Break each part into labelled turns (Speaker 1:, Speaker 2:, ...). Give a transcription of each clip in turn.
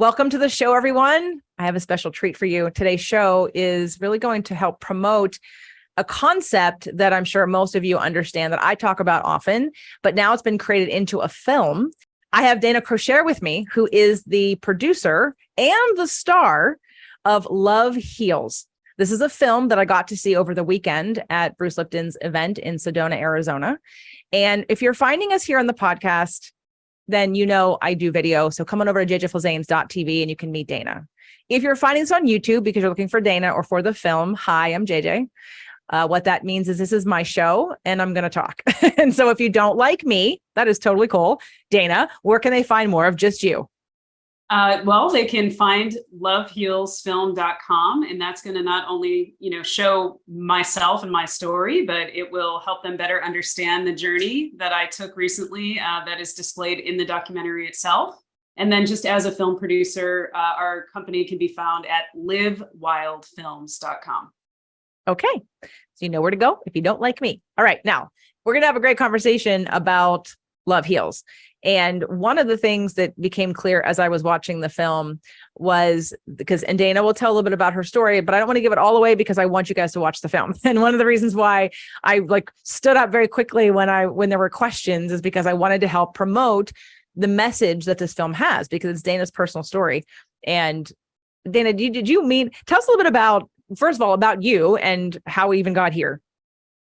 Speaker 1: Welcome to the show, everyone. I have a special treat for you. Today's show is really going to help promote a concept that I'm sure most of you understand that I talk about often, but now it's been created into a film. I have Dana Crochet with me, who is the producer and the star of Love Heals. This is a film that I got to see over the weekend at Bruce Lipton's event in Sedona, Arizona. And if you're finding us here on the podcast, then you know I do video. So come on over to jjflizanes.tv and you can meet Dana. If you're finding this on YouTube because you're looking for Dana or for the film, hi, I'm JJ. What that means is this is my show and I'm going to talk. And so if you don't like me, that is totally cool. Dana, where can they find more of just you?
Speaker 2: Well, they can find lovehealsfilm.com, and that's going to not only, show myself and my story, but it will help them better understand the journey that I took recently that is displayed in the documentary itself. And then just as a film producer, our company can be found at livewildfilms.com.
Speaker 1: Okay. So you know where to go if you don't like me. All right. Now we're going to have a great conversation about Love Heals. And one of the things that became clear as I was watching the film was and Dana will tell a little bit about her story, but I don't want to give it all away because I want you guys to watch the film. And one of the reasons why I stood up very quickly when there were questions is because I wanted to help promote the message that this film has, because it's Dana's personal story. And Dana, tell us a little bit about, first of all, about you and how we even got here.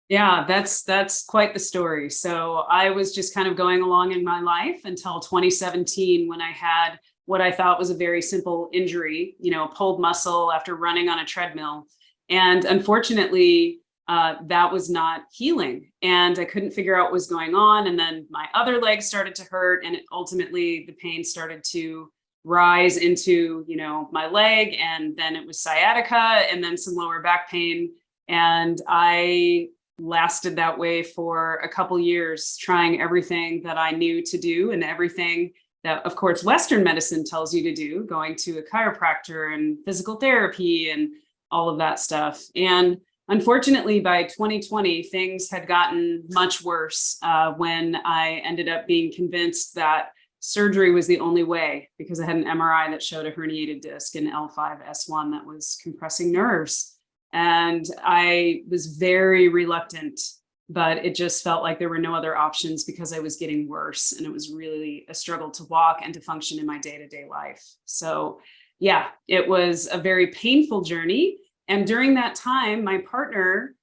Speaker 2: Yeah, that's quite the story. So I was just kind of going along in my life until 2017, when I had what I thought was a very simple injury, pulled muscle after running on a treadmill. And unfortunately, that was not healing. And I couldn't figure out what was going on. And then my other leg started to hurt. And ultimately, the pain started to rise into, my leg. And then it was sciatica and then some lower back pain. And I lasted that way for a couple years, trying everything that I knew to do and everything that, of course, Western medicine tells you to do, going to a chiropractor and physical therapy and all of that stuff. And unfortunately, by 2020, things had gotten much worse when I ended up being convinced that surgery was the only way, because I had an MRI that showed a herniated disc in L5-S1 that was compressing nerves. And I was very reluctant, but it just felt like there were no other options because I was getting worse. And it was really a struggle to walk and to function in my day-to-day life. So yeah, it was a very painful journey. And during that time, my partner,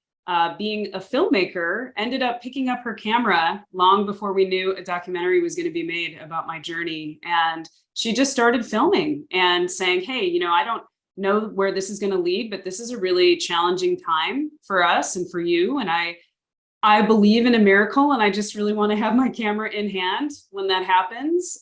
Speaker 2: being a filmmaker, ended up picking up her camera long before we knew a documentary was going to be made about my journey. And she just started filming and saying, hey, I don't know where this is going to lead, but this is a really challenging time for us and for you. And I believe in a miracle, and I just really want to have my camera in hand when that happens.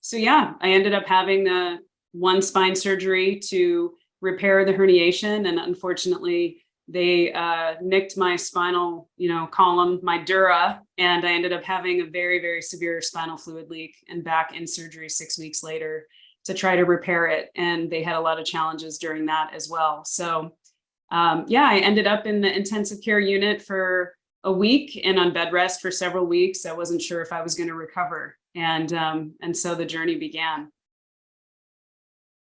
Speaker 2: So yeah, I ended up having one spine surgery to repair the herniation. And unfortunately, they nicked my spinal, column, my dura, and I ended up having a very, very severe spinal fluid leak and back in surgery 6 weeks later to try to repair it. And they had a lot of challenges during that as well. So I ended up in the intensive care unit for a week and on bed rest for several weeks. I wasn't sure if I was going to recover. And so the journey began.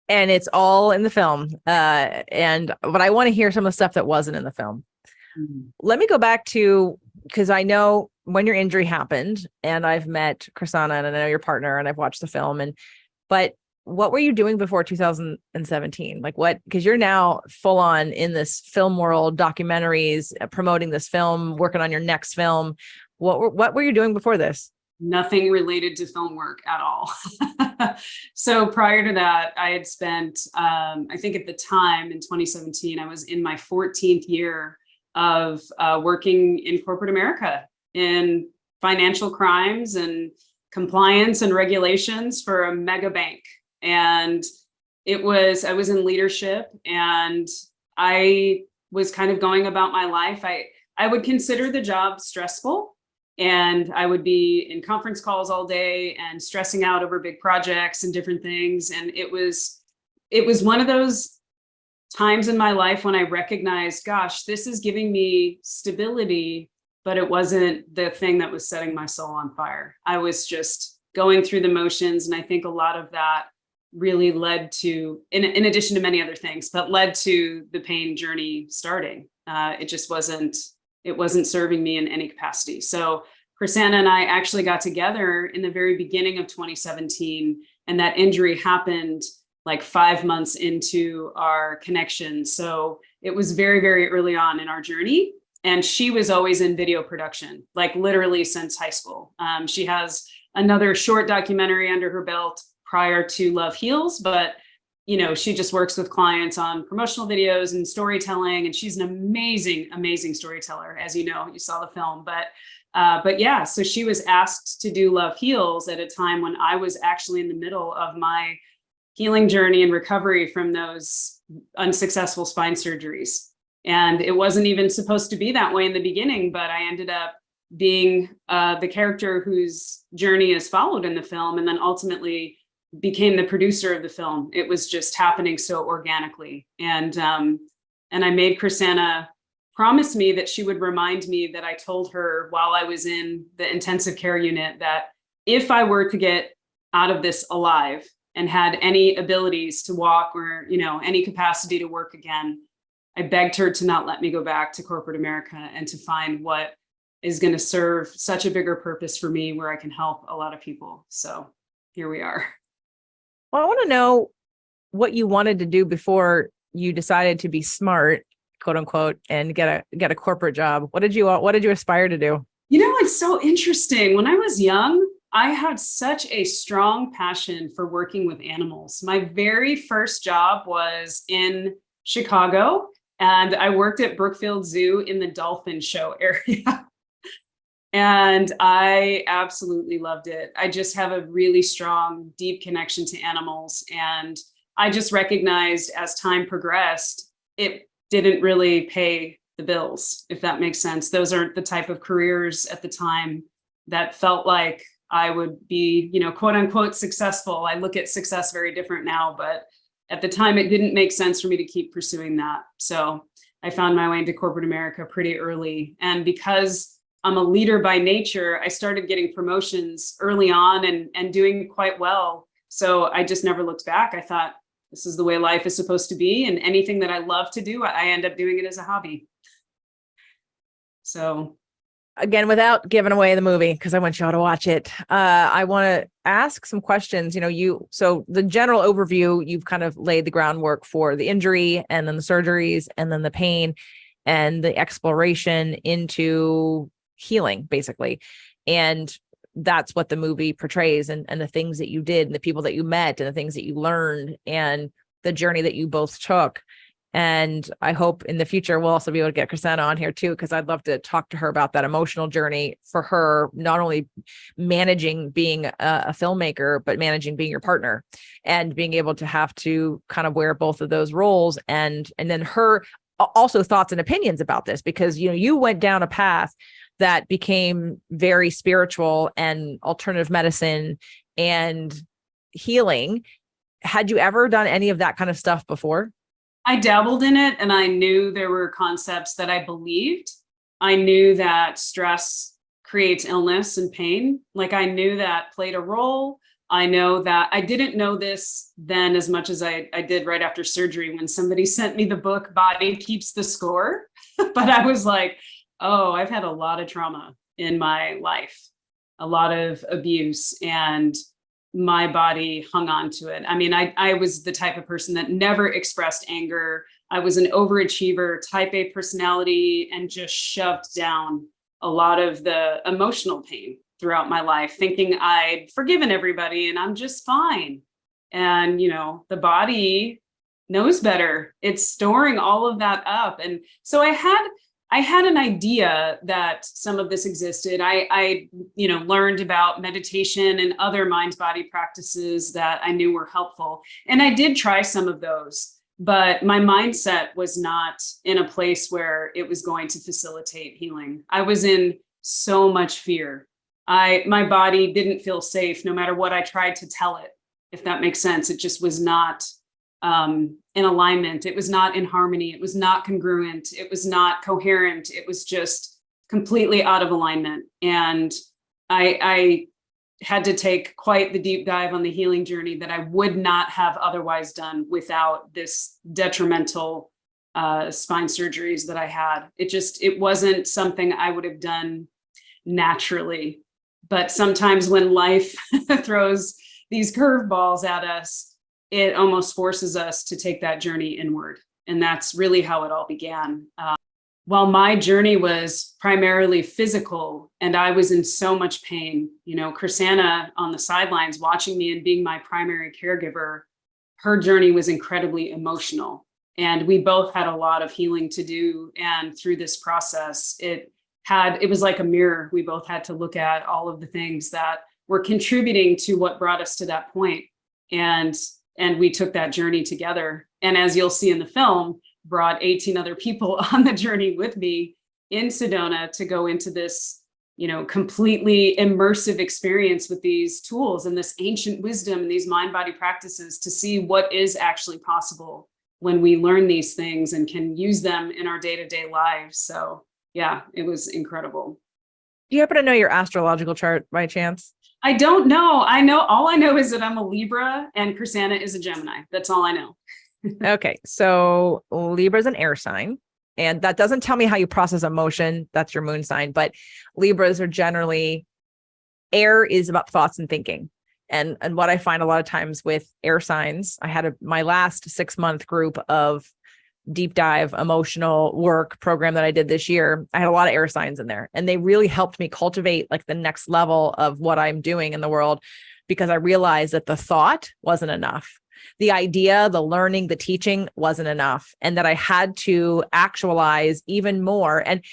Speaker 1: And it's all in the film. But I want to hear some of the stuff that wasn't in the film. Mm-hmm. Let me go back to, because I know when your injury happened, and I've met Chrisana and I know your partner and I've watched the film, but what were you doing before 2017? Because you're now full on in this film world, documentaries, promoting this film, working on your next film. What were you doing before this?
Speaker 2: Nothing related to film work at all. So prior to that, I had spent, I think at the time in 2017, I was in my 14th year of working in corporate America in financial crimes and compliance and regulations for a mega bank. And I was in leadership, and I was kind of going about my life. I would consider the job stressful, and I would be in conference calls all day and stressing out over big projects and different things. And it was one of those times in my life when I recognized, gosh, this is giving me stability, but it wasn't the thing that was setting my soul on fire. I was just going through the motions. And I think a lot of that really led to, in addition to many other things, but led to the pain journey starting. It wasn't serving me in any capacity. So Chrisanna and I actually got together in the very beginning of 2017, and that injury happened like 5 months into our connection. So it was very, very early on in our journey. And she was always in video production, like literally since high school. She has another short documentary under her belt prior to Love Heals, but she just works with clients on promotional videos and storytelling. And she's an amazing, amazing storyteller, as you know, you saw the film. But yeah, so she was asked to do Love Heals at a time when I was actually in the middle of my healing journey and recovery from those unsuccessful spine surgeries. And it wasn't even supposed to be that way in the beginning, but I ended up being the character whose journey is followed in the film, and then ultimately became the producer of the film. It was just happening so organically. And I made Chrisanna promise me that she would remind me that I told her while I was in the intensive care unit that if I were to get out of this alive and had any abilities to walk or, any capacity to work again, I begged her to not let me go back to corporate America and to find what is going to serve such a bigger purpose for me where I can help a lot of people. So here we are.
Speaker 1: Well, I want to know what you wanted to do before you decided to be smart, quote unquote, and get a corporate job. What did you aspire to do?
Speaker 2: It's so interesting. When I was young, I had such a strong passion for working with animals. My very first job was in Chicago, and I worked at Brookfield Zoo in the dolphin show area. And I absolutely loved it. I just have a really strong, deep connection to animals. And I just recognized as time progressed, it didn't really pay the bills, if that makes sense. Those aren't the type of careers at the time that felt like I would be, quote unquote, successful. I look at success very different now, but at the time it didn't make sense for me to keep pursuing that. So I found my way into corporate America pretty early. And because I'm a leader by nature, I started getting promotions early on and doing quite well. So I just never looked back. I thought, this is the way life is supposed to be. And anything that I love to do, I end up doing it as a hobby. So
Speaker 1: again, without giving away the movie, because I want you all to watch it, I want to ask some questions. So the general overview, you've kind of laid the groundwork for the injury and then the surgeries and then the pain and the exploration into healing, basically. And that's what the movie portrays, and the things that you did and the people that you met and the things that you learned and the journey that you both took. And I hope in the future we'll also be able to get Chrisanna on here too, because I'd love to talk to her about that emotional journey for her, not only managing being a filmmaker, but managing being your partner and being able to have to kind of wear both of those roles, and then her also thoughts and opinions about this, because you went down a path that became very spiritual and alternative medicine and healing. Had you ever done any of that kind of stuff before?
Speaker 2: I dabbled in it, and I knew there were concepts that I believed. I knew that stress creates illness and pain. Like, I knew that played a role. I know that I didn't know this then as much as I did right after surgery when somebody sent me the book, Body Keeps the Score. But I was like, oh, I've had a lot of trauma in my life, a lot of abuse, and my body hung on to it. I mean, I was the type of person that never expressed anger. I was an overachiever, type A personality, and just shoved down a lot of the emotional pain throughout my life, thinking I'd forgiven everybody and I'm just fine. And, the body knows better. It's storing all of that up. And so I had an idea that some of this existed. I learned about meditation and other mind-body practices that I knew were helpful. And I did try some of those, but my mindset was not in a place where it was going to facilitate healing. I was in so much fear. My body didn't feel safe no matter what I tried to tell it, if that makes sense. It just was not in alignment. It was not in harmony. It was not congruent. It was not coherent. It was just completely out of alignment. And I had to take quite the deep dive on the healing journey that I would not have otherwise done without this detrimental spine surgeries that I had. It wasn't something I would have done naturally. But sometimes when life throws these curveballs at us, it almost forces us to take that journey inward. And that's really how it all began. While my journey was primarily physical and I was in so much pain, Chrisana on the sidelines watching me and being my primary caregiver, her journey was incredibly emotional. And we both had a lot of healing to do. And through this process, it was like a mirror. We both had to look at all of the things that were contributing to what brought us to that point. And we took that journey together. And as you'll see in the film, brought 18 other people on the journey with me in Sedona to go into this, completely immersive experience with these tools and this ancient wisdom and these mind-body practices to see what is actually possible when we learn these things and can use them in our day-to-day lives. So yeah, it was incredible.
Speaker 1: Do you happen to know your astrological chart by chance?
Speaker 2: I don't know. All I know is that I'm a Libra and Chrisana is a Gemini. That's all I know.
Speaker 1: Okay. So Libra is an air sign, and that doesn't tell me how you process emotion. That's your moon sign, but Libras are generally, air is about thoughts and thinking. And what I find a lot of times with air signs, I had my last 6-month group of deep dive emotional work program that I did this year. I had a lot of air signs in there, and they really helped me cultivate like the next level of what I'm doing in the world, because I realized that the thought wasn't enough. The idea, the learning, the teaching wasn't enough, and that I had to actualize even more. And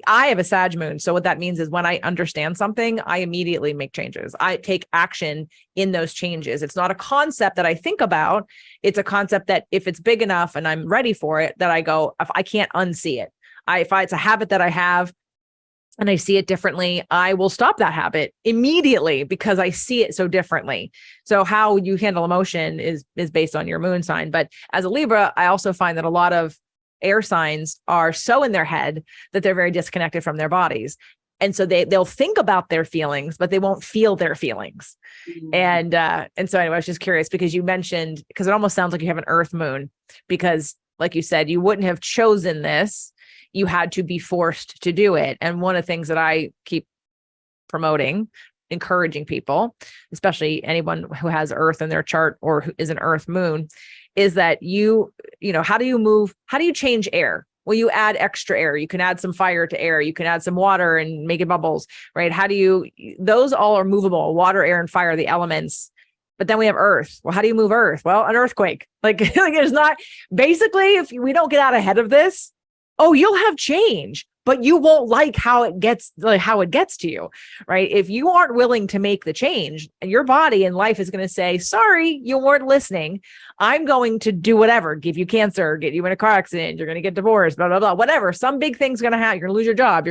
Speaker 1: I have a Sag moon. So what that means is when I understand something, I immediately make changes. I take action in those changes. It's not a concept that I think about. It's a concept that if it's big enough and I'm ready for it, that I go, if I can't unsee it. If it's a habit that I have, and I see it differently, I will stop that habit immediately because I see it so differently. So how you handle emotion is based on your moon sign. But as a Libra, I also find that a lot of air signs are so in their head that they're very disconnected from their bodies. And so they'll think about their feelings, but they won't feel their feelings. Mm-hmm. And so anyway, I was just curious because you mentioned, because it almost sounds like you have an earth moon, because like you said, you wouldn't have chosen this. You had to be forced to do it. And one of the things that I keep promoting, encouraging people, especially anyone who has earth in their chart or who is an earth moon, is that how do you change air? Well, you add extra air. You can add some fire to air. You can add some water and make it bubbles, right? Those all are movable, water, air, and fire, the elements. But then we have earth. Well, how do you move earth? Well, an earthquake. Like there's not, basically, if we don't get out ahead of this, you'll have change, but you won't like how it gets to you, right? If you aren't willing to make the change, and your body and life is going to say, sorry, you weren't listening. I'm going to do whatever, give you cancer, get you in a car accident. You're going to get divorced, blah, blah, blah, whatever. Some big thing's going to happen. You're going to lose your job.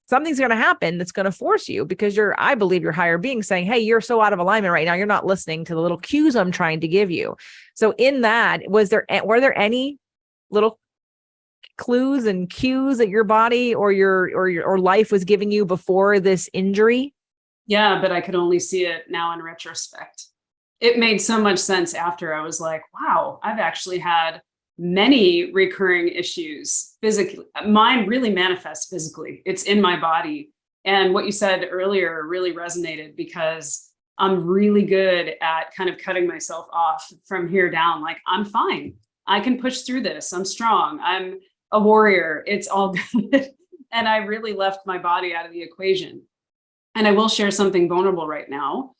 Speaker 1: Something's going to happen that's going to force you, because I believe your higher being saying, hey, you're so out of alignment right now. You're not listening to the little cues I'm trying to give you. So in that, were there any little clues and cues that your body or your life was giving you before this injury?
Speaker 2: Yeah, but I could only see it now in retrospect. It made so much sense after. I was like, wow, I've actually had many recurring issues physically. Mine really manifests physically. It's in my body. And what you said earlier really resonated, because I'm really good at kind of cutting myself off from here down. Like, I'm fine. I can push through this. I'm strong. I'm a warrior. It's all good. And I really left my body out of the equation. And I will share something vulnerable right now,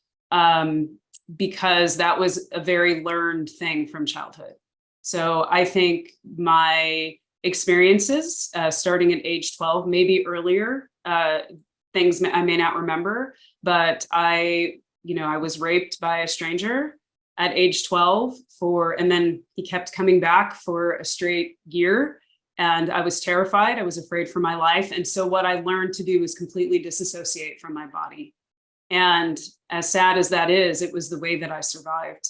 Speaker 2: because that was a very learned thing from childhood. So I think my experiences starting at age 12, maybe earlier, things I may not remember, but I was raped by a stranger at age 12 and then he kept coming back for a straight year. And I was terrified. I was afraid for my life. And so what I learned to do was completely disassociate from my body. And as sad as that is, it was the way that I survived.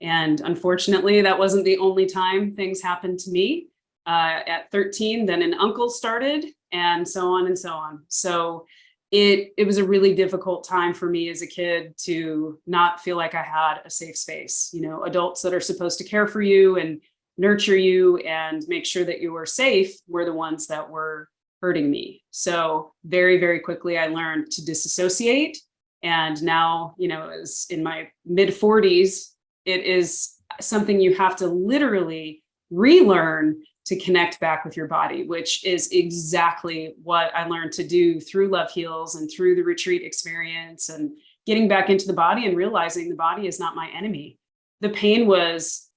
Speaker 2: And unfortunately, that wasn't the only time things happened to me. At 13, then an uncle started, and so on and so on. So it was a really difficult time for me as a kid to not feel like I had a safe space. You know, adults that are supposed to care for you and nurture you and make sure that you were safe were the ones that were hurting me. So very, very quickly, I learned to disassociate. And now, you know, as in my mid 40s, it is something you have to literally relearn to connect back with your body, which is exactly what I learned to do through Love Heals and through the retreat experience, and getting back into the body and realizing the body is not my enemy. The pain was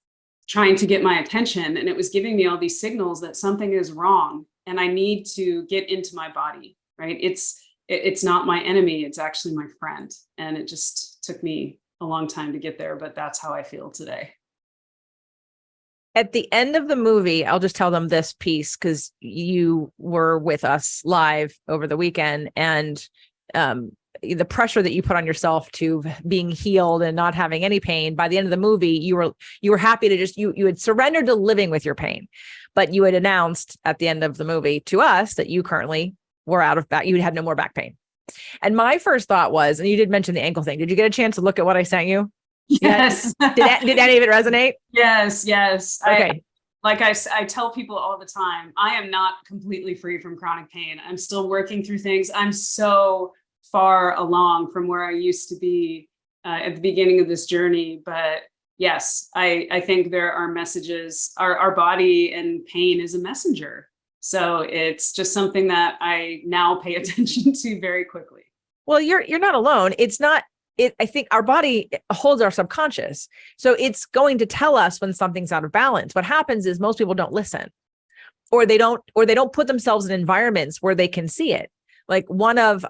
Speaker 2: trying to get my attention, and it was giving me all these signals that something is wrong and I need to get into my body, right? It's not my enemy. It's actually my friend. And it just took me a long time to get there, but that's how I feel today.
Speaker 1: At the end of the movie, I'll just tell them this piece because you were with us live over the weekend, and the pressure that you put on yourself to being healed and not having any pain. By the end of the movie, you were happy to just, you had surrendered to living with your pain, but you had announced at the end of the movie to us that you currently were out of back, you had no more back pain. And my first thought was, and you did mention the ankle thing. Did you get a chance to look at what I sent you?
Speaker 2: Yes.
Speaker 1: Did any of it resonate?
Speaker 2: Yes. Yes.
Speaker 1: Okay.
Speaker 2: I tell people all the time, I am not completely free from chronic pain. I'm still working through things. I'm so far along from where I used to be at the beginning of this journey. But yes, I think there are messages. Our body and pain is a messenger. So it's just something that I now pay attention to very quickly.
Speaker 1: Well, you're not alone. It's not. I think our body holds our subconscious. So it's going to tell us when something's out of balance. What happens is most people don't listen, or they don't put themselves in environments where they can see it. Like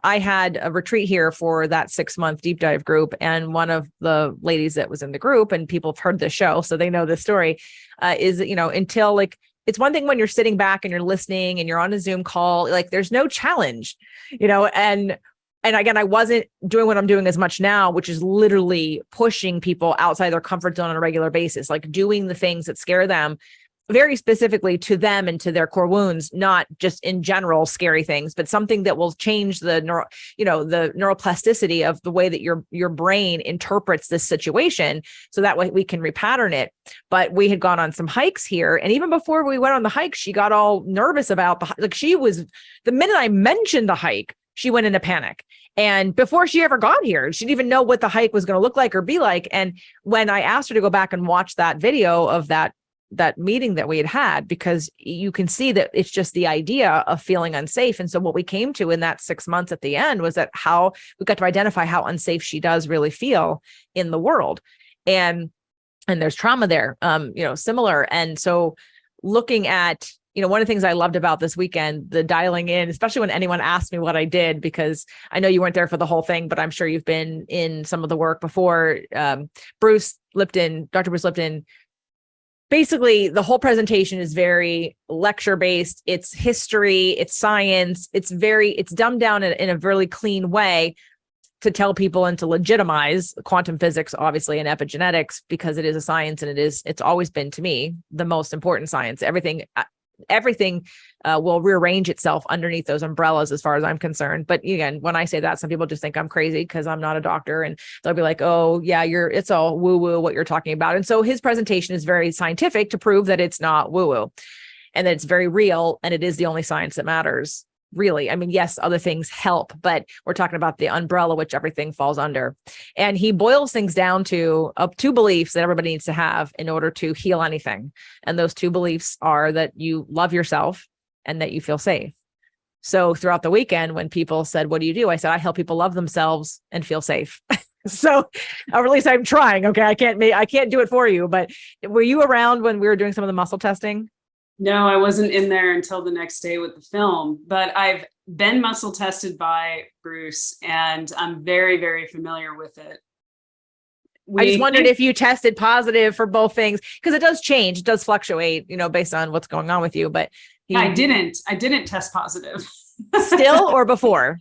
Speaker 1: I had a retreat here for that 6-month deep dive group. And one of the ladies that was in the group, and people have heard the show, so they know the story, is, until like, it's one thing when you're sitting back and you're listening and you're on a Zoom call, like there's no challenge, and again, I wasn't doing what I'm doing as much now, which is literally pushing people outside their comfort zone on a regular basis, like doing the things that scare them very specifically to them and to their core wounds, not just in general scary things, but something that will change the the neuroplasticity of the way that your brain interprets this situation. So that way we can repattern it. But we had gone on some hikes here. And even before we went on the hike, she got all nervous about the minute I mentioned the hike, she went into panic. And before she ever got here, she didn't even know what the hike was going to look like or be like. And when I asked her to go back and watch that video of that meeting that we had, because you can see that it's just the idea of feeling unsafe. And so what we came to in that 6 months at the end was that how we got to identify how unsafe she does really feel in the world. And there's trauma there, similar. And so looking at, one of the things I loved about this weekend, the dialing in, especially when anyone asked me what I did, because I know you weren't there for the whole thing, but I'm sure you've been in some of the work before. Dr. Bruce Lipton, basically the whole presentation is very lecture based. It's history, it's science. It's dumbed down in a really clean way to tell people and to legitimize quantum physics, obviously, and epigenetics, because it is a science, and it's always been, to me, the most important science. Everything will rearrange itself underneath those umbrellas as far as I'm concerned. But again, when I say that, some people just think I'm crazy because I'm not a doctor, and they'll be like, oh yeah, it's all woo woo what you're talking about. And so his presentation is very scientific to prove that it's not woo woo and that it's very real. And it is the only science that matters, really. I mean, yes, other things help, but we're talking about the umbrella, which everything falls under. And he boils things down to two beliefs that everybody needs to have in order to heal anything. And those two beliefs are that you love yourself and that you feel safe. So throughout the weekend, when people said, what do you do? I said, I help people love themselves and feel safe. So, or at least I'm trying. Okay. I can't do it for you, but were you around when we were doing some of the muscle testing?
Speaker 2: No, I wasn't in there until the next day with the film, but I've been muscle tested by Bruce, and I'm very, very familiar with it.
Speaker 1: I just wondered if you tested positive for both things, because it does change. It does fluctuate, based on what's going on with you, but
Speaker 2: I didn't test positive.
Speaker 1: Still or before?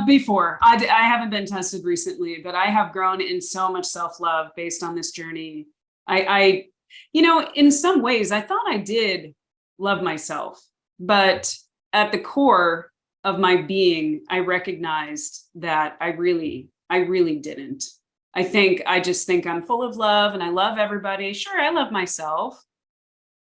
Speaker 2: Before. I haven't been tested recently, but I have grown in so much self-love based on this journey. I in some ways I thought I did love myself, but at the core, of my being, I recognized that I really didn't. I just think I'm full of love and I love everybody. Sure, I love myself,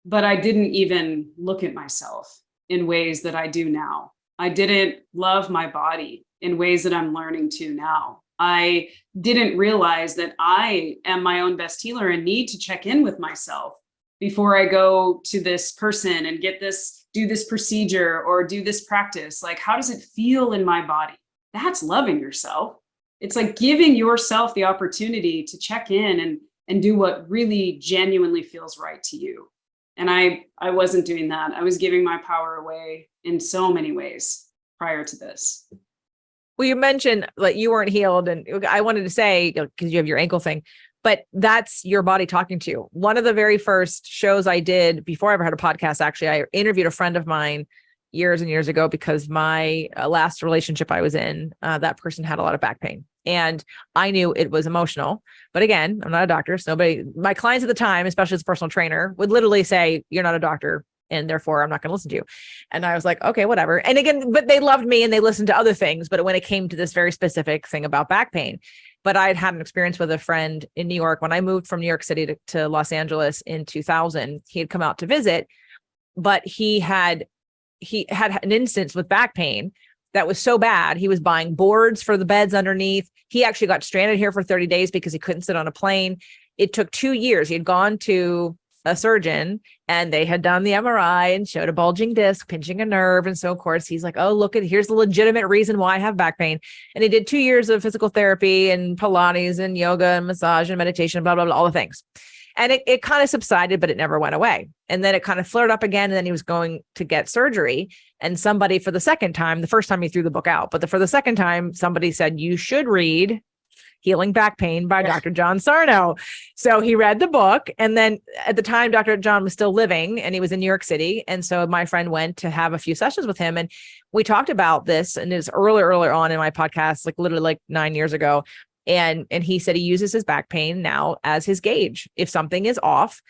Speaker 2: but I didn't even look at myself in ways that I do now. I didn't love my body in ways that I'm learning to now. I didn't realize that I am my own best healer and need to check in with myself before I go to this person and do this procedure or do this practice. Like, how does it feel in my body? That's loving yourself. It's like giving yourself the opportunity to check in and do what really genuinely feels right to you. And I wasn't doing that. I was giving my power away in so many ways prior to this.
Speaker 1: Well, you mentioned like you weren't healed, and I wanted to say, because you have your ankle thing, but that's your body talking to you. One of the very first shows I did before I ever had a podcast, actually, I interviewed a friend of mine years and years ago because my last relationship I was in, that person had a lot of back pain. And I knew it was emotional. But again, I'm not a doctor. So my clients at the time, especially as a personal trainer, would literally say, you're not a doctor, and therefore I'm not going to listen to you. And I was like, okay, whatever. And again, but they loved me and they listened to other things. But when it came to this very specific thing about back pain, but I'd had an experience with a friend in New York when I moved from New York City to Los Angeles in 2000. He had come out to visit, but he had an instance with back pain that was so bad. He was buying boards for the beds underneath. He actually got stranded here for 30 days because he couldn't sit on a plane. It took 2 years. He had gone to a surgeon and they had done the MRI and showed a bulging disc, pinching a nerve. And so of course he's like, oh, here's the legitimate reason why I have back pain. And he did 2 years of physical therapy and Pilates and yoga and massage and meditation, blah, blah, blah, all the things. And it kind of subsided, but it never went away. And then it kind of flared up again. And then he was going to get surgery. And somebody for the second time, the first time he threw the book out, but for the second time, somebody said, you should read Healing Back Pain by Dr. John Sarno. So he read the book. And then at the time, Dr. John was still living and he was in New York City. And so my friend went to have a few sessions with him. And we talked about this. And it was earlier on in my podcast, like literally like 9 years ago. And he said he uses his back pain now as his gauge. If something is off,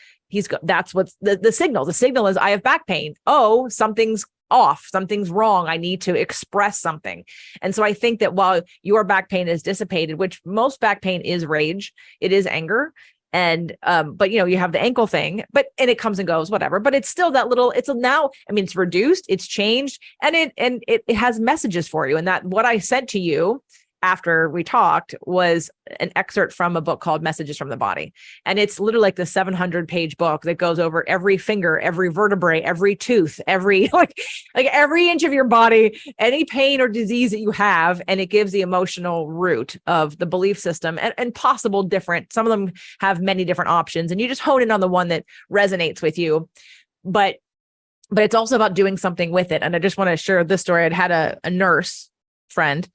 Speaker 1: that's what's the signal. The signal is I have back pain. Oh, something's off, something's wrong. I need to express something. And so I think that while your back pain is dissipated, which most back pain is rage, it is anger. And, but you have the ankle thing, and it comes and goes, whatever, but it's still that little, it's reduced, it's changed, and it has messages for you. And that what I sent to you after we talked was an excerpt from a book called Messages from the Body. And it's literally like the 700-page book that goes over every finger, every vertebrae, every tooth, every like every inch of your body, any pain or disease that you have. And it gives the emotional root of the belief system and possible different. Some of them have many different options, and you just hone in on the one that resonates with you. But it's also about doing something with it. And I just want to share this story. I'd had a nurse friend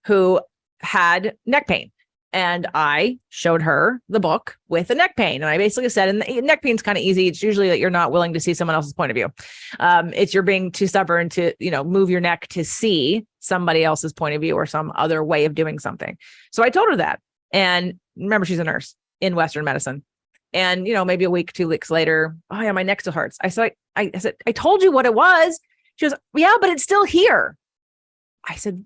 Speaker 1: who had neck pain. And I showed her the book with the neck pain. And I basically said, and the neck pain is kind of easy. It's usually that you're not willing to see someone else's point of view. It's you're being too stubborn to, move your neck to see somebody else's point of view or some other way of doing something. So I told her that. And remember, she's a nurse in Western medicine. And, maybe a week, 2 weeks later, oh yeah, my neck still hurts. I said, I told you what it was. She goes, yeah, but it's still here. I said,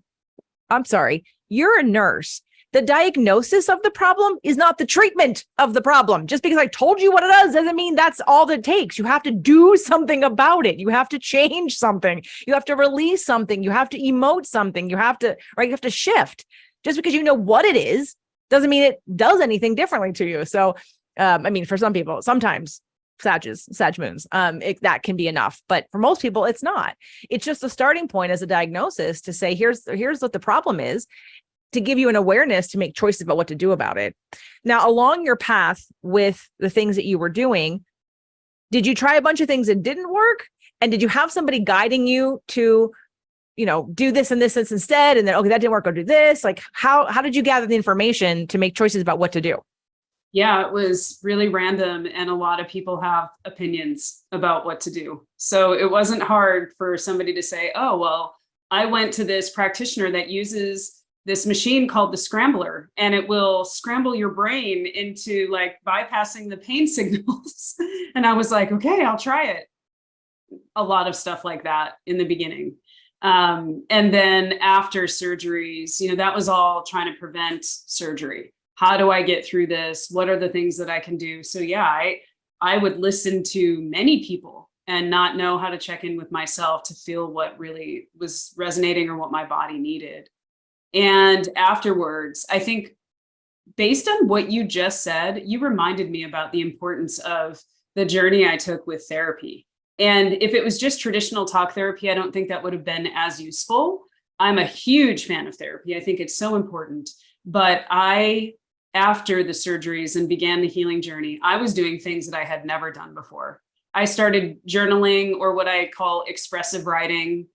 Speaker 1: I'm sorry, you're a nurse. The diagnosis of the problem is not the treatment of the problem. Just because I told you what it is doesn't mean that's all that it takes. You have to do something about it. You have to change something. You have to release something. You have to emote something. You have to shift. Just because you know what it is doesn't mean it does anything differently to you. So, for some people, sometimes Sag moons, that can be enough. But for most people, it's not. It's just the starting point as a diagnosis to say, here's what the problem is, to give you an awareness to make choices about what to do about it. Now, along your path with the things that you were doing, did you try a bunch of things that didn't work? And did you have somebody guiding you to, do this and this instead? And then, okay, that didn't work, go do this. Like, how did you gather the information to make choices about what to do?
Speaker 2: Yeah, it was really random. And a lot of people have opinions about what to do. So it wasn't hard for somebody to say, oh, well, I went to this practitioner that uses this machine called the scrambler, and it will scramble your brain into like bypassing the pain signals. And I was like, okay, I'll try it. A lot of stuff like that in the beginning. And then after surgeries, that was all trying to prevent surgery. How do I get through this? What are the things that I can do? So yeah, I would listen to many people and not know how to check in with myself to feel what really was resonating or what my body needed. And afterwards, I think based on what you just said, you reminded me about the importance of the journey I took with therapy. And if it was just traditional talk therapy, I don't think that would have been as useful. I'm a huge fan of therapy. I think it's so important. But after the surgeries and began the healing journey, I was doing things that I had never done before. I started journaling, or what I call expressive writing.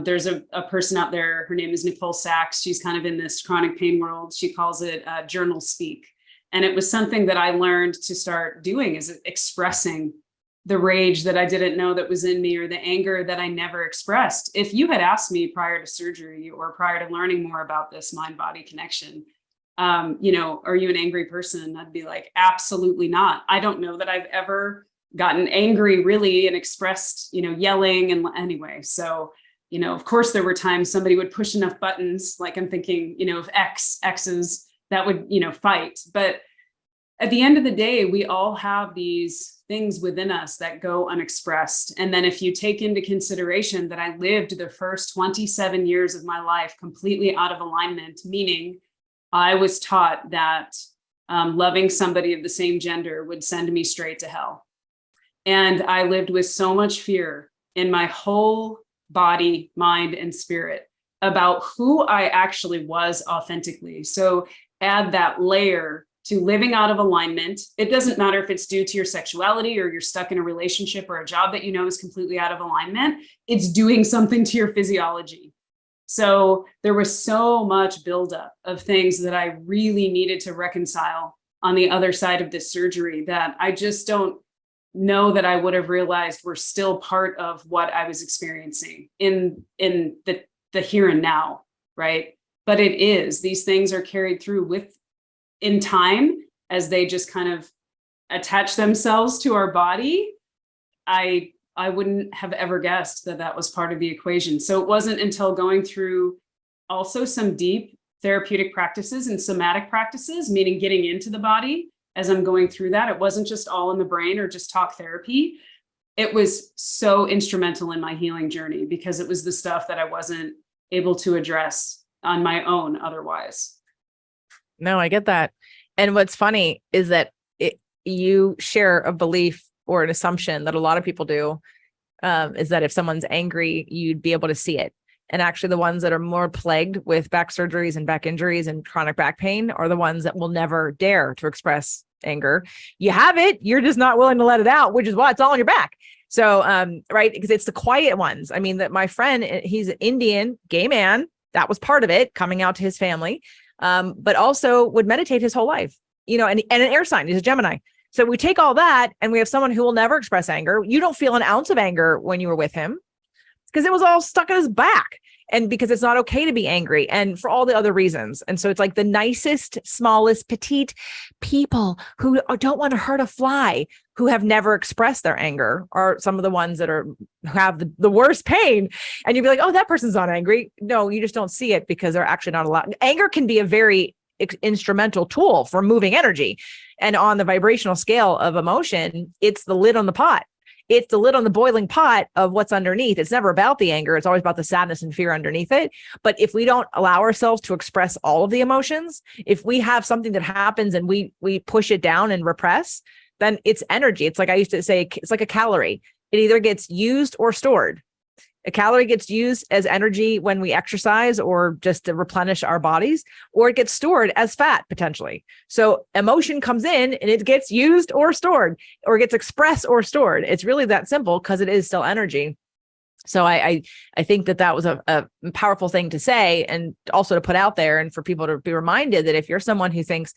Speaker 2: There's a person out there, her name is Nicole Sachs. She's kind of in this chronic pain world. She calls it journal speak. And it was something that I learned to start doing, is expressing the rage that I didn't know that was in me, or the anger that I never expressed. If you had asked me prior to surgery or prior to learning more about this mind-body connection, are you an angry person? I'd be like, absolutely not. I don't know that I've ever gotten angry really and expressed, yelling. And anyway, so, of course there were times somebody would push enough buttons, like I'm thinking, of X's that would, fight. But at the end of the day, we all have these things within us that go unexpressed. And then if you take into consideration that I lived the first 27 years of my life completely out of alignment, meaning I was taught that loving somebody of the same gender would send me straight to hell. And I lived with so much fear in my whole body, mind, and spirit about who I actually was authentically. So add that layer to living out of alignment. It doesn't matter if it's due to your sexuality, or you're stuck in a relationship or a job that is completely out of alignment. It's doing something to your physiology. So there was so much buildup of things that I really needed to reconcile on the other side of this surgery that I just don't know that I would have realized were still part of what I was experiencing in the here and now, right? But these things are carried through in time, as they just kind of attach themselves to our body. I wouldn't have ever guessed that was part of the equation. So it wasn't until going through also some deep therapeutic practices and somatic practices, meaning getting into the body as I'm going through that. It wasn't just all in the brain or just talk therapy. It was so instrumental in my healing journey, because it was the stuff that I wasn't able to address on my own otherwise.
Speaker 1: No, I get that. And what's funny is that you share a belief or an assumption that a lot of people do, is that if someone's angry, you'd be able to see it. And actually the ones that are more plagued with back surgeries and back injuries and chronic back pain are the ones that will never dare to express anger. You have it, you're just not willing to let it out, which is why it's all on your back. So, right. Because it's the quiet ones. I mean, that my friend, he's an Indian gay man. That was part of it, coming out to his family. But also would meditate his whole life, and an air sign. He's a Gemini. So we take all that and we have someone who will never express anger. You don't feel an ounce of anger when you were with him, because it was all stuck in his back, and because it's not okay to be angry, and for all the other reasons. And so it's like the nicest, smallest, petite people who don't want to hurt a fly, who have never expressed their anger, are some of the ones that who have the worst pain. And you'd be like, oh, that person's not angry. No, you just don't see it because they're actually not allowed. Anger can be a very instrumental tool for moving energy. And on the vibrational scale of emotion, it's the lid on the pot. It's the lid on the boiling pot of what's underneath. It's never about the anger. It's always about the sadness and fear underneath it. But if we don't allow ourselves to express all of the emotions, if we have something that happens and we push it down and repress, then it's energy. It's like I used to say, it's like a calorie. It either gets used or stored. A calorie gets used as energy when we exercise or just to replenish our bodies, or it gets stored as fat potentially. So emotion comes in and it gets used or stored, or gets expressed or stored. It's really that simple, because it is still energy. So I think that was a powerful thing to say, and also to put out there, and for people to be reminded that if you're someone who thinks,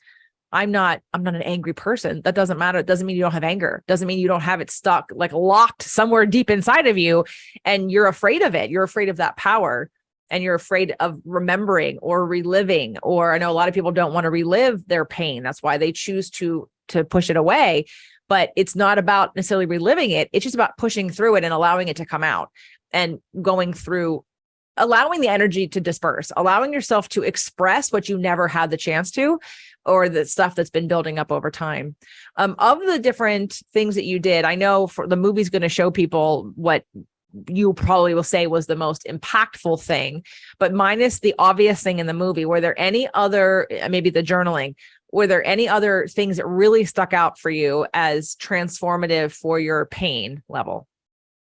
Speaker 1: I'm not an angry person, that doesn't matter. It doesn't mean you don't have anger. Doesn't mean you don't have it stuck, like locked somewhere deep inside of you, and you're afraid of it. You're afraid of that power, and you're afraid of remembering or reliving. Or I know a lot of people don't want to relive their pain. That's why they choose to push it away. But it's not about necessarily reliving it. It's just about pushing through it and allowing it to come out, and going through allowing the energy to disperse, allowing yourself to express what you never had the chance to, or the stuff that's been building up over time. Of the different things that you did, I know for the movie's going to show people what you probably will say was the most impactful thing, but minus the obvious thing in the movie, were there any other, maybe the journaling, were there any other things that really stuck out for you as transformative for your pain level?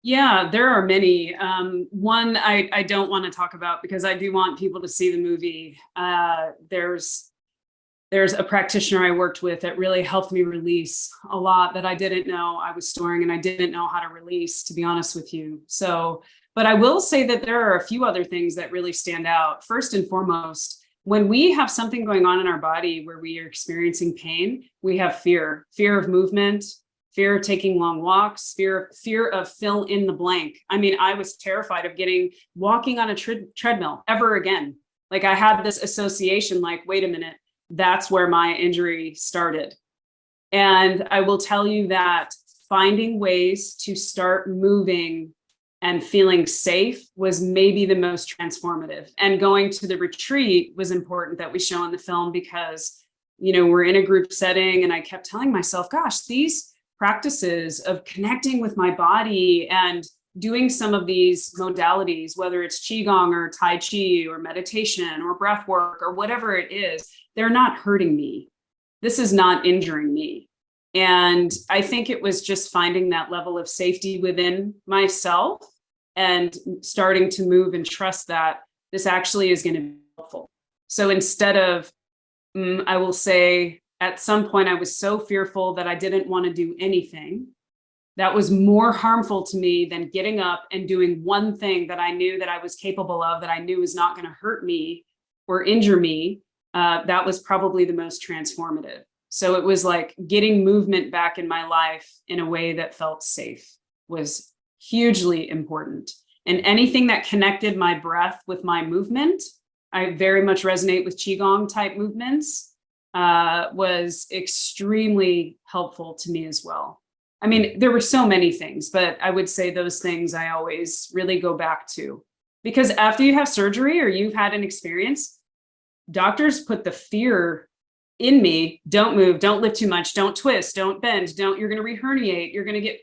Speaker 2: Yeah, there are many. One I don't want to talk about because I do want people to see the movie. There's a practitioner I worked with that really helped me release a lot that I didn't know I was storing and I didn't know how to release, to be honest with you. So, but I will say that there are a few other things that really stand out. First and foremost, when we have something going on in our body where we are experiencing pain, we have fear of movement, fear of taking long walks, fear of fill in the blank. I mean, I was terrified of walking on a treadmill ever again. Like I had this association, like, wait a minute, that's where my injury started. And I will tell you that finding ways to start moving and feeling safe was maybe the most transformative. And going to the retreat was important that we show in the film because, we're in a group setting and I kept telling myself, gosh, these practices of connecting with my body and doing some of these modalities, whether it's Qigong or Tai Chi or meditation or breath work or whatever it is, they're not hurting me. This is not injuring me. And I think it was just finding that level of safety within myself and starting to move and trust that this actually is going to be helpful. So instead of, I will say, at some point I was so fearful that I didn't want to do anything. That was more harmful to me than getting up and doing one thing that I knew that I was capable of, that I knew was not going to hurt me or injure me. That was probably the most transformative. So it was like getting movement back in my life in a way that felt safe was hugely important. And anything that connected my breath with my movement, I very much resonate with Qigong type movements, was extremely helpful to me as well. I mean, there were so many things, but I would say those things I always really go back to. Because after you have surgery or you've had an experience, doctors put the fear in me, don't move, don't lift too much, don't twist, don't bend, you're going to re-herniate,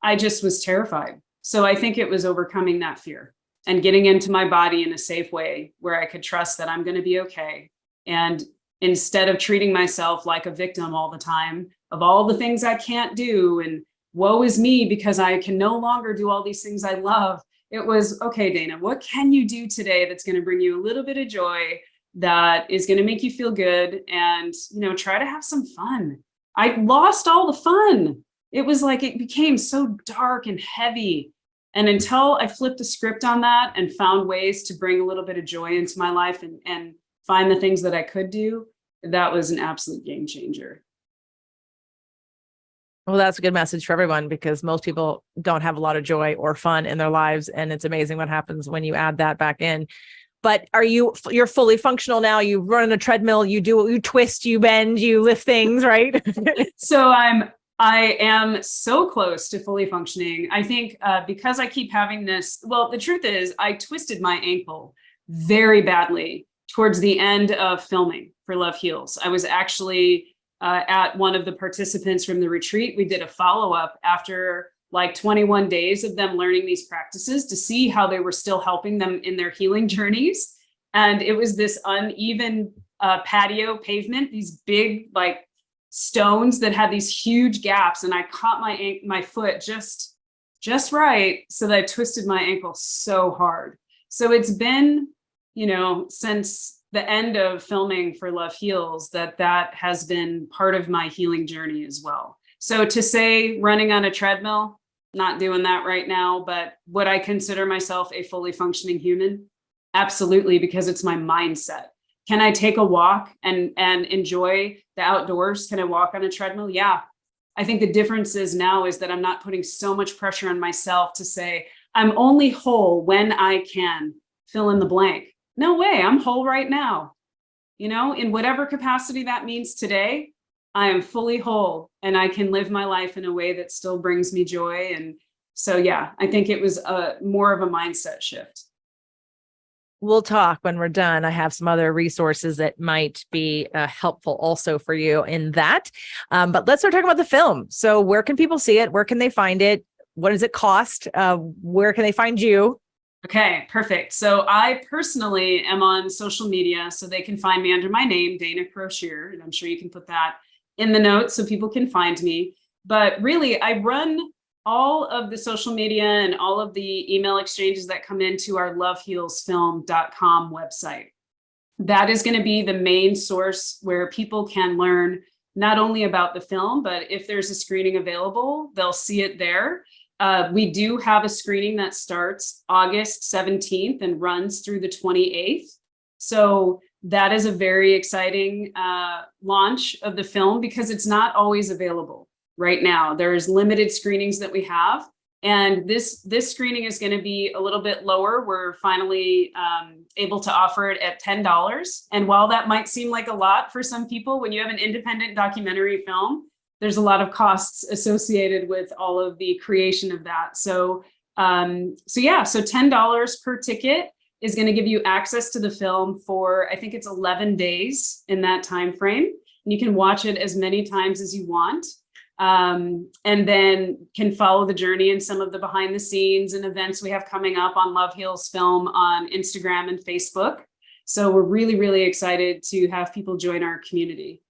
Speaker 2: I just was terrified. So I think it was overcoming that fear and getting into my body in a safe way where I could trust that I'm going to be okay. And instead of treating myself like a victim all the time of all the things I can't do and woe is me because I can no longer do all these things I love, it was, okay, Dana, what can you do today that's going to bring you a little bit of joy, that is going to make you feel good, and, try to have some fun. I lost all the fun. It was like, it became so dark and heavy. And until I flipped the script on that and found ways to bring a little bit of joy into my life and find the things that I could do, that was an absolute game changer.
Speaker 1: Well, that's a good message for everyone because most people don't have a lot of joy or fun in their lives. And it's amazing what happens when you add that back in. But you're fully functional now. You run on a treadmill, you twist, you bend, you lift things, right?
Speaker 2: So I am so close to fully functioning. I think because I keep having this, well, the truth is I twisted my ankle very badly towards the end of filming for Love Heals. I was actually at one of the participants from the retreat. We did a follow-up after like 21 days of them learning these practices to see how they were still helping them in their healing journeys. And it was this uneven patio pavement, these big like stones that had these huge gaps. And I caught my foot just right. So that I twisted my ankle so hard. So it's been, since the end of filming for Love Heals, that has been part of my healing journey as well. So to say running on a treadmill, not doing that right now, but would I consider myself a fully functioning human? Absolutely, because it's my mindset. Can I take a walk and enjoy the outdoors? Can I walk on a treadmill? Yeah. I think the difference is now is that I'm not putting so much pressure on myself to say, I'm only whole when I can fill in the blank. No way, I'm whole right now. In whatever capacity that means today, I am fully whole and I can live my life in a way that still brings me joy. And so, yeah, I think it was more of a mindset shift.
Speaker 1: We'll talk when we're done. I have some other resources that might be helpful also for you in that. But let's start talking about the film. So where can people see it? Where can they find it? What does it cost? Where can they find you?
Speaker 2: Okay, perfect. So I personally am on social media, so they can find me under my name, Dana Crochet, and I'm sure you can put that in the notes so people can find me. But really, I run all of the social media and all of the email exchanges that come into our lovehealsfilm.com website. That is going to be the main source where people can learn not only about the film, but if there's a screening available, they'll see it there. We do have a screening that starts August 17th and runs through the 28th. So that is a very exciting launch of the film because it's not always available right now. There's limited screenings that we have. And this screening is going to be a little bit lower. We're finally able to offer it at $10. And while that might seem like a lot for some people, when you have an independent documentary film, there's a lot of costs associated with all of the creation of that. So $10 per ticket is going to give you access to the film for, I think it's 11 days in that time frame. And you can watch it as many times as you want. And then can follow the journey and some of the behind the scenes and events we have coming up on Love Heals Film on Instagram and Facebook. So we're really, really excited to have people join our community.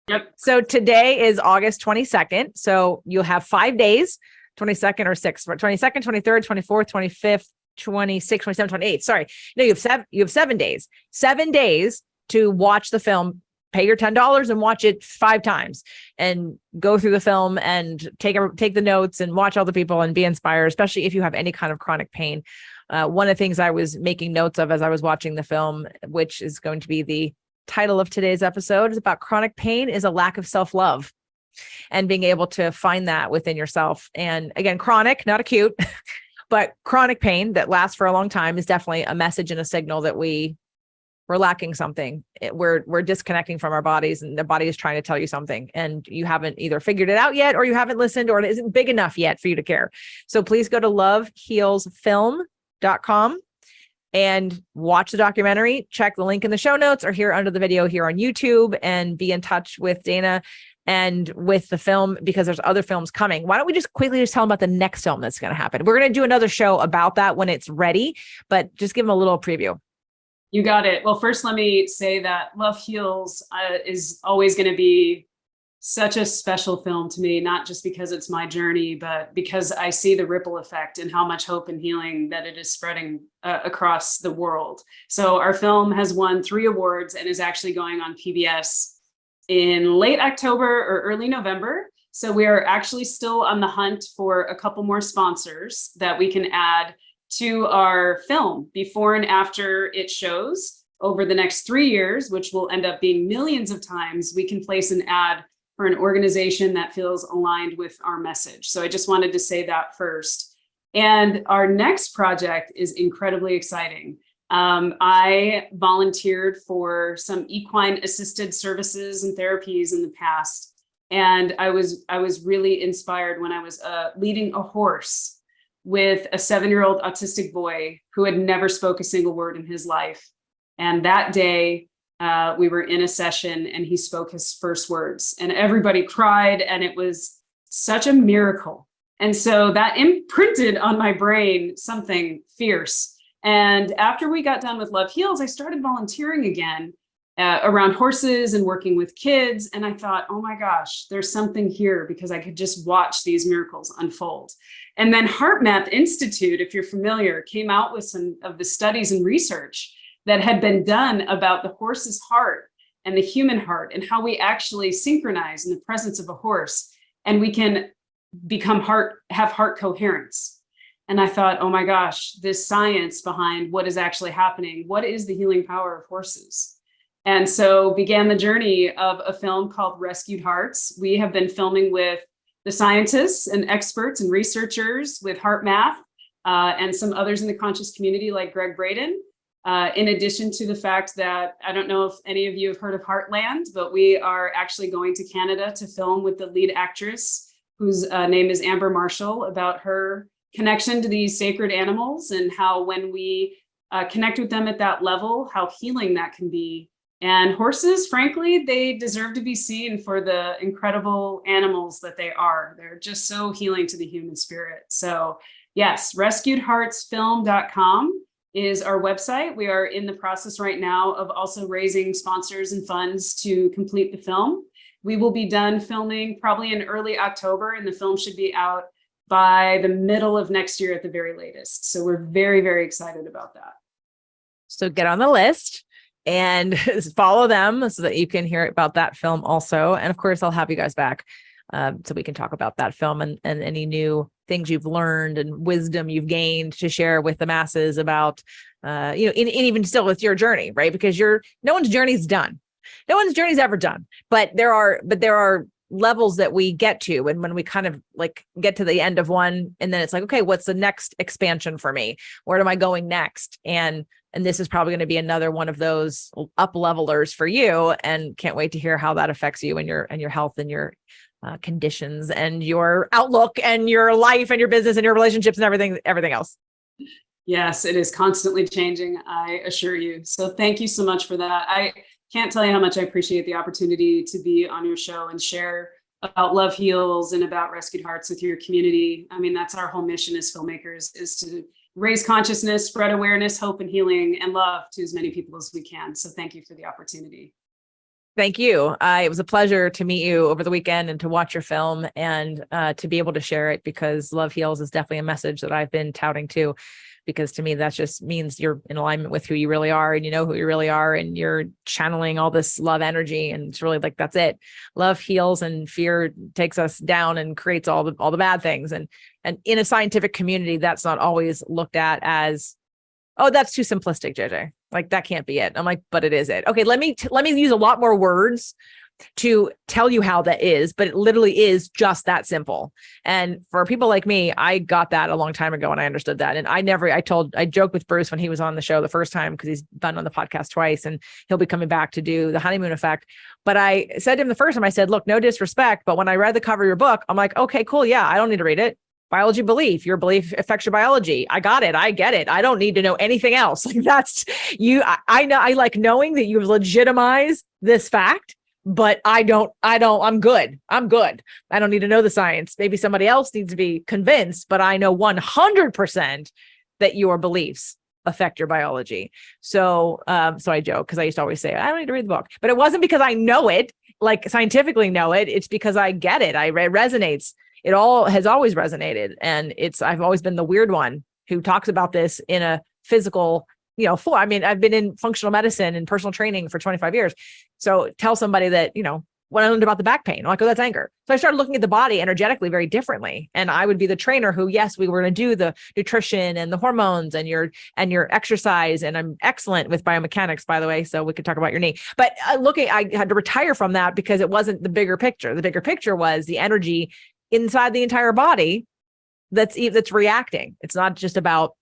Speaker 2: Yep.
Speaker 1: So today is August 22nd. So you'll have 5 days, 22nd or 6th, 22nd, 23rd, 24th, 25th, 26th, 27th, 28th. Sorry. No, you have 7 days, 7 days to watch the film, pay your $10 and watch it 5 times and go through the film and take the notes and watch all the people and be inspired, especially if you have any kind of chronic pain. One of the things I was making notes of as I was watching the film, which is going to be the title of today's episode, is about chronic pain is a lack of self-love and being able to find that within yourself. And again, chronic, not acute, but chronic pain that lasts for a long time is definitely a message and a signal that we're lacking something. We're disconnecting from our bodies and the body is trying to tell you something and you haven't either figured it out yet, or you haven't listened, or it isn't big enough yet for you to care. So please go to lovehealsfilm.com and watch the documentary. Check the link in the show notes or here under the video here on YouTube, and be in touch with Dana and with the film because there's other films coming. Why don't we just quickly tell them about the next film that's going to happen? We're going to do another show about that when it's ready, but just give them a little preview.
Speaker 2: You got it. Well, first, let me say that Love Heals is always going to be such a special film to me, not just because it's my journey, but because I see the ripple effect and how much hope and healing that it is spreading across the world. So our film has won 3 awards and is actually going on PBS in late October or early November. So we are actually still on the hunt for a couple more sponsors that we can add to our film before and after it shows over the next 3 years, which will end up being millions of times. We can place an ad for an organization that feels aligned with our message. So I just wanted to say that first. And our next project is incredibly exciting. I volunteered for some equine assisted services and therapies in the past. And I was really inspired when I was leading a horse with a 7-year-old autistic boy who had never spoke a single word in his life. And that day, we were in a session and he spoke his first words and everybody cried, and it was such a miracle. And so that imprinted on my brain something fierce. And after we got done with Love Heals, I started volunteering again around horses and working with kids. And I thought, oh my gosh, there's something here, because I could just watch these miracles unfold. And then HeartMath Institute, if you're familiar, came out with some of the studies and research that had been done about the horse's heart and the human heart and how we actually synchronize in the presence of a horse, and we can have heart coherence. And I thought, oh my gosh, this science behind what is actually happening, what is the healing power of horses? And so began the journey of a film called Rescued Hearts. We have been filming with the scientists and experts and researchers with HeartMath and some others in the conscious community like Greg Braden. In addition to the fact that, I don't know if any of you have heard of Heartland, but we are actually going to Canada to film with the lead actress, whose name is Amber Marshall, about her connection to these sacred animals and how when we connect with them at that level, how healing that can be. And horses, frankly, they deserve to be seen for the incredible animals that they are. They're just so healing to the human spirit. So yes, rescuedheartsfilm.com is our website. We are in the process right now of also raising sponsors and funds to complete the film. We will be done filming probably in early October, and the film should be out by the middle of next year at the very latest. So we're very, very excited about that.
Speaker 1: So get on the list and follow them so that you can hear about that film also. And of course, I'll have you guys back so we can talk about that film and any new things you've learned and wisdom you've gained to share with the masses about, even still with your journey, right? Because no one's journey is done. No one's journey is ever done, but there are levels that we get to. And when we kind of like get to the end of one, and then it's like, okay, what's the next expansion for me? Where am I going next? And this is probably going to be another one of those up levelers for you. And can't wait to hear how that affects you and your health and your conditions and your outlook and your life and your business and your relationships and everything else.
Speaker 2: Yes, it is constantly changing, I assure you. So thank you so much for that. I can't tell you how much I appreciate the opportunity to be on your show and share about Love Heals and about Rescued Hearts with your community. I mean, that's our whole mission as filmmakers, is to raise consciousness, spread awareness, hope, and healing and love to as many people as we can. So thank you for the opportunity.
Speaker 1: Thank you. It was a pleasure to meet you over the weekend and to watch your film and to be able to share it, because Love Heals is definitely a message that I've been touting too, because to me, that just means you're in alignment with who you really are, and you know who you really are, and you're channeling all this love energy. And it's really like, that's it. Love heals, and fear takes us down and creates all the bad things. And in a scientific community, that's not always looked at as, oh, that's too simplistic, JJ. Like, that can't be it. I'm like, but it is it. Okay, let me use a lot more words to tell you how that is, but it literally is just that simple. And for people like me, I got that a long time ago and I understood that. And I joked with Bruce when he was on the show the first time, because he's been on the podcast twice and he'll be coming back to do the honeymoon effect. But I said to him the first time, I said, look, no disrespect, but when I read the cover of your book, I'm like, okay, cool. Yeah, I don't need to read it. Biology belief, your belief affects your biology. I got it. I get it. I don't need to know anything else. Like, that's you. I know, I like knowing that you've legitimized this fact, but I'm good. I don't need to know the science. Maybe somebody else needs to be convinced, but I know 100% that your beliefs affect your biology. So I joke, because I used to always say, I don't need to read the book, but it wasn't because I know it, like scientifically know it. It's because I get it. It resonates. It all has always resonated. And I've always been the weird one who talks about this in a physical, form. I mean, I've been in functional medicine and personal training for 25 years. So tell somebody that, when I learned about the back pain, I'm like, oh, that's anger. So I started looking at the body energetically very differently. And I would be the trainer who, yes, we were going to do the nutrition and the hormones and your exercise. And I'm excellent with biomechanics, by the way. So we could talk about your knee. But I had to retire from that because it wasn't the bigger picture. The bigger picture was the energy inside the entire body that's reacting. It's not just about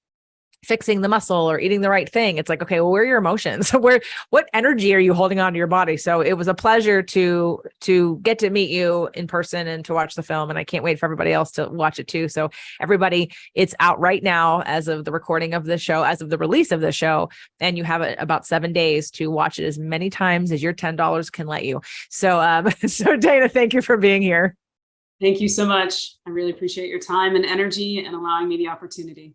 Speaker 1: fixing the muscle or eating the right thing. It's like, okay, well, where are your emotions? What energy are you holding on to your body? So it was a pleasure to get to meet you in person and to watch the film. And I can't wait for everybody else to watch it too. So everybody, it's out right now as of the recording of the show, as of the release of the show. And you have about 7 days to watch it as many times as your $10 can let you. So, so Dana, thank you for being here.
Speaker 2: Thank you so much. I really appreciate your time and energy and allowing me the opportunity.